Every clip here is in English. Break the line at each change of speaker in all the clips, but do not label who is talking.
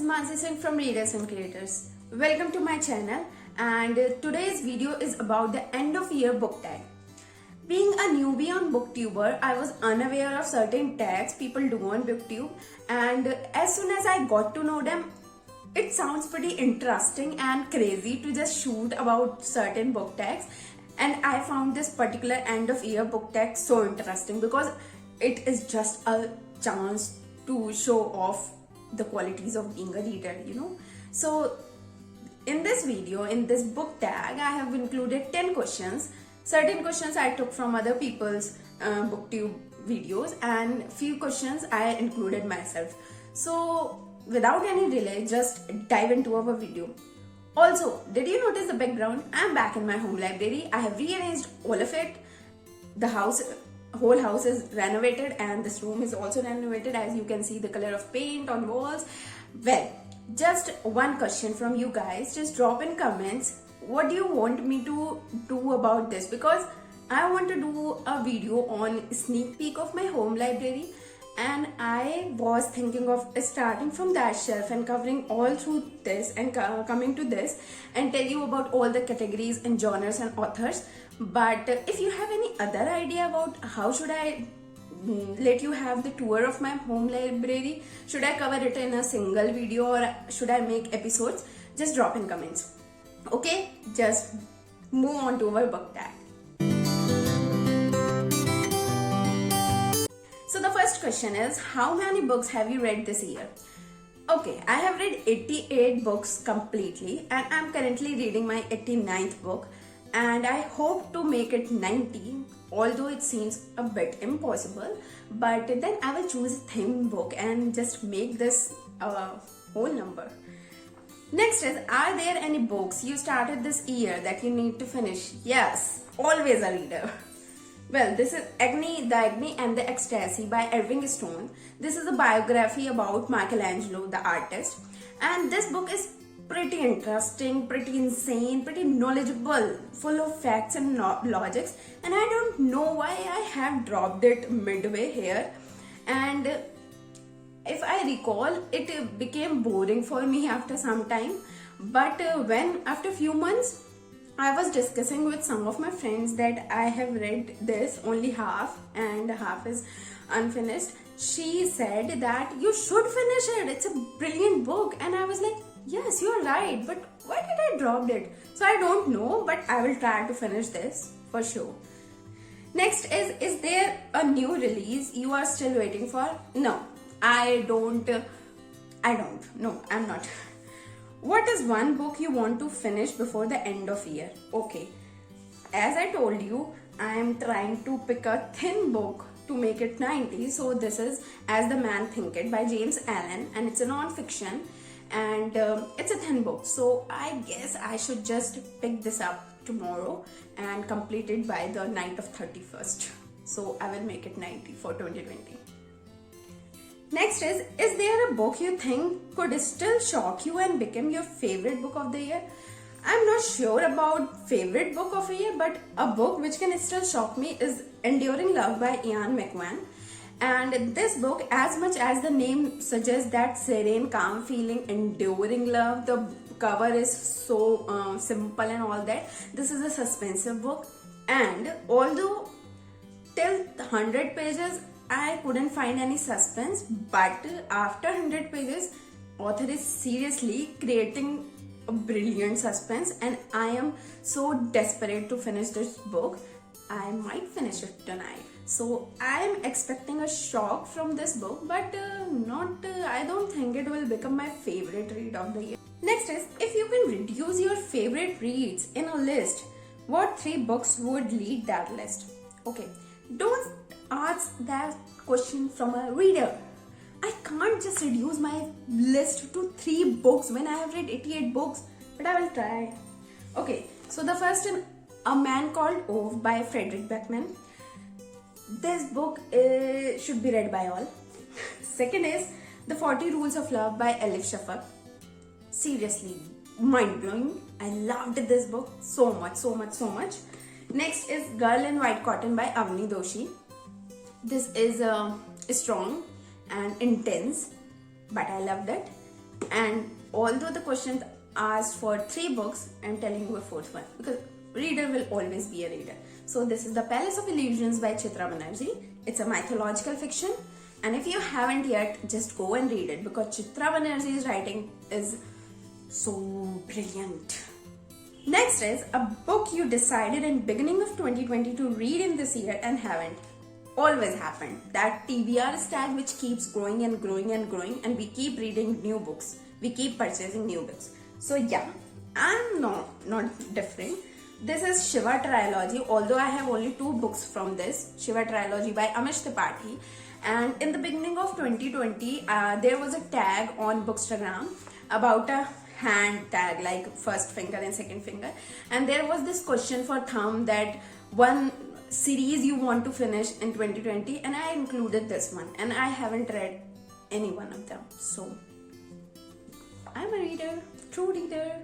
Mansi Singh from Readers and Creators. Welcome to my channel, and today's video is about the end of year book tag. Being a newbie on Booktuber, I was unaware of certain tags people do on Booktube, and as soon as I got to know them, it sounds pretty interesting and crazy to just shoot about certain book tags. And I found this particular end of year book tag so interesting because it is just a chance to show off the qualities of being a reader, So in this video, in this book tag, I have included 10 questions. Certain questions I took from other people's booktube videos, and few questions I included myself. So without any delay, just dive into our video. Also, did you notice the background? I'm back in my home library. I have rearranged all of it. The whole house is renovated, and this room is also renovated. As you can see, the color of paint on walls. Well, just one question from you guys. Just drop in comments. What do you want me to do about this? Because I want to do a video on sneak peek of my home library, and I was thinking of starting from that shelf and covering all through this and coming to this and tell you about all the categories and genres and authors. But if you have any other idea about how should I let you have the tour of my home library, should I cover it in a single video or should I make episodes, just drop in comments. Okay, just move on to our book tag. So the first question is, how many books have you read this year? Okay, I have read 88 books completely, and I'm currently reading my 89th book, and I hope to make it 90, although it seems a bit impossible. But then I will choose a theme book and just make this a whole number. Next is, are there any books you started this year that you need to finish? Yes, always a reader. Well, this is Agni, Dagny and the Ecstasy by Edwin. This is a biography about Michelangelo, the artist. And this book is pretty interesting, pretty insane, pretty knowledgeable, full of facts and logics. And I don't know why I have dropped it midway here. And if I recall, it became boring for me after some time. But when after a few months, I was discussing with some of my friends that I have read this only half and half is unfinished. She said that you should finish it. It's a brilliant book. And I was like, yes, you're right. But why did I drop it? So I don't know, but I will try to finish this for sure. Next is there a new release you are still waiting for? No, No, I'm not. What is one book you want to finish before the end of year? Okay, as I told you, I am trying to pick a thin book to make it 90. So this is As the Man Thinketh by James Allen, and it's a non-fiction, and it's a thin book. So I guess I should just pick this up tomorrow and complete it by the night of 31st. So I will make it 90 for 2020. Next is there a book you think could still shock you and become your favorite book of the year? I'm not sure about favorite book of the year, but a book which can still shock me is Enduring Love by Ian McEwan. And this book, as much as the name suggests that serene, calm feeling, enduring love, the cover is so simple and all that. This is a suspensive book, and although till 100 pages I couldn't find any suspense, but after 100 pages, author is seriously creating a brilliant suspense, and I am so desperate to finish this book. I might finish it tonight. So I am expecting a shock from this book, but I don't think it will become my favorite read of the year. Next is, if you can reduce your favorite reads in a list, what 3 books would lead that list? Okay, don't ask that question from a reader. I can't just reduce my list to 3 books when I have read 88 books, but I will try. Okay, so the first is A Man Called Ove by Frederick Beckman. This book should be read by all. Second is The 40 Rules of Love by Elif Shafak. Seriously, mind-blowing. I loved this book so much. Next is Girl in White Cotton by Avni Doshi. This is strong and intense, but I loved it. And although the question asked for 3 books, I'm telling you a 4th one because reader will always be a reader. So this is The Palace of Illusions by Chitra Banerjee. It's a mythological fiction, and if you haven't yet, just go and read it because Chitra Banerjee's writing is so brilliant. Next is a book you decided in beginning of 2020 to read in this year and haven't. Always happened. That TBR stack which keeps growing and growing and growing, and we keep reading new books. We keep purchasing new books. So yeah, I'm not different. This is Shiva Trilogy, although I have only 2 books from this. Shiva Trilogy by Amish Tripathi. And in the beginning of 2020, there was a tag on Bookstagram about a hand tag, like first finger and second finger. And there was this question for thumb that one series you want to finish in 2020, and I included this one. And I haven't read any one of them. So I'm a reader, true reader.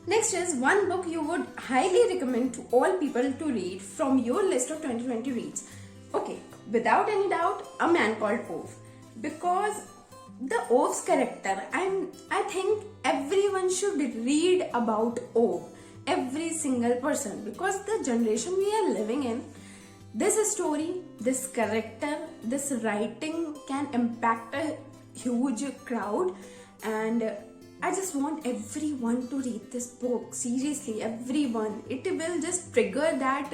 Next is one book you would highly recommend to all people to read from your list of 2020 reads. Okay, without any doubt, A Man Called Ove. Because the Ove's character, I think everyone should read about Ove. Every single person. Because the generation we are living in, this story, this character, this writing can impact a huge crowd, and I just want everyone to read this book. Seriously, everyone. It will just trigger that,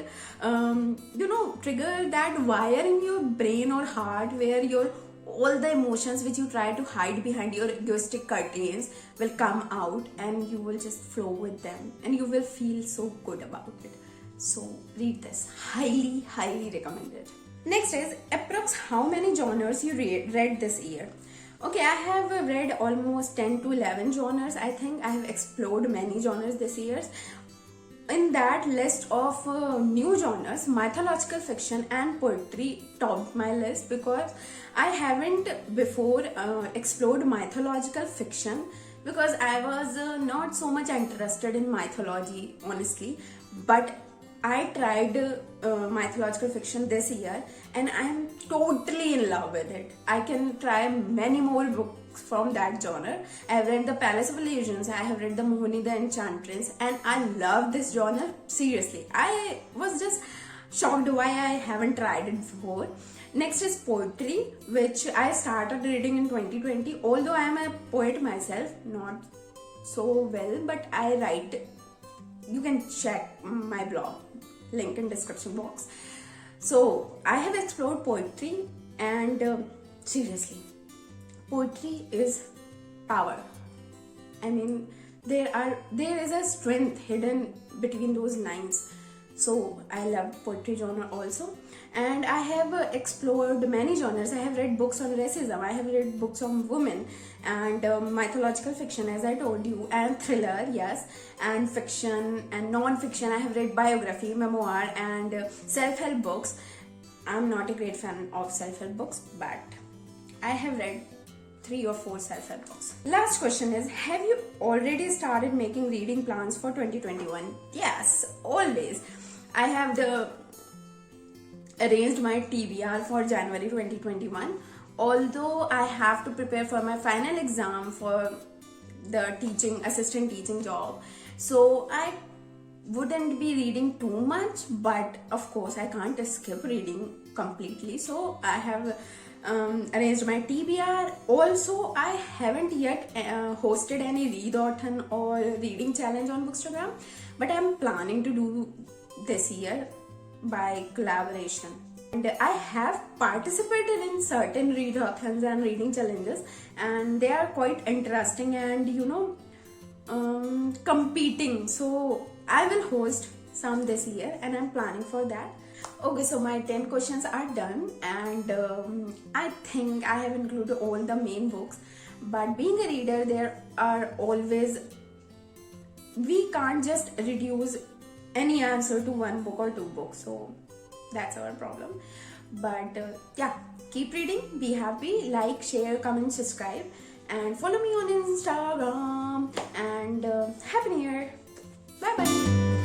trigger that wire in your brain or heart where all the emotions which you try to hide behind your egoistic curtains will come out, and you will just flow with them, and you will feel so good about it. So read this. Highly, highly recommended. Next is approx how many genres you read this year. Okay, I have read almost 10 to 11 genres. I think I have explored many genres this year. In that list of new genres, mythological fiction and poetry topped my list because I haven't before explored mythological fiction because I was not so much interested in mythology, honestly. But I tried mythological fiction this year and I'm totally in love with it. I can try many more books from that genre. I have read The Palace of Illusions, I have read The Mohini the Enchantress, and I love this genre. Seriously, I was just shocked why I haven't tried it before. Next is poetry, which I started reading in 2020. Although I am a poet myself, not so well, but I write. You can check my blog, link in description box. So I have explored poetry, and seriously, poetry is power. I mean, there is a strength hidden between those lines. So I love poetry genre also, and I have explored many genres. I have read books on racism, I have read books on women, and mythological fiction, as I told you, and thriller, yes, and fiction and non-fiction. I have read biography, memoir, and self-help books. I'm not a great fan of self-help books, but I have read 3 or 4 self-help books. Last question is, have you already started making reading plans for 2021? Yes, always. I have arranged my TBR for January 2021. Although I have to prepare for my final exam for the assistant teaching job, so I wouldn't be reading too much, but of course I can't skip reading completely. So I have arranged my TBR. Also, I haven't yet hosted any readathon or reading challenge on Bookstagram, but I'm planning to do this year by collaboration. And I have participated in certain readathons and reading challenges, and they are quite interesting and competing. So I will host some this year and I'm planning for that. Okay, so my 10 questions are done, and I think I have included all the main books. But being a reader, there are always, we can't just reduce any answer to 1 book or 2 books, so that's our problem. But yeah, keep reading, be happy, like, share, comment, subscribe, and follow me on Instagram. And Happy New Year. Bye bye.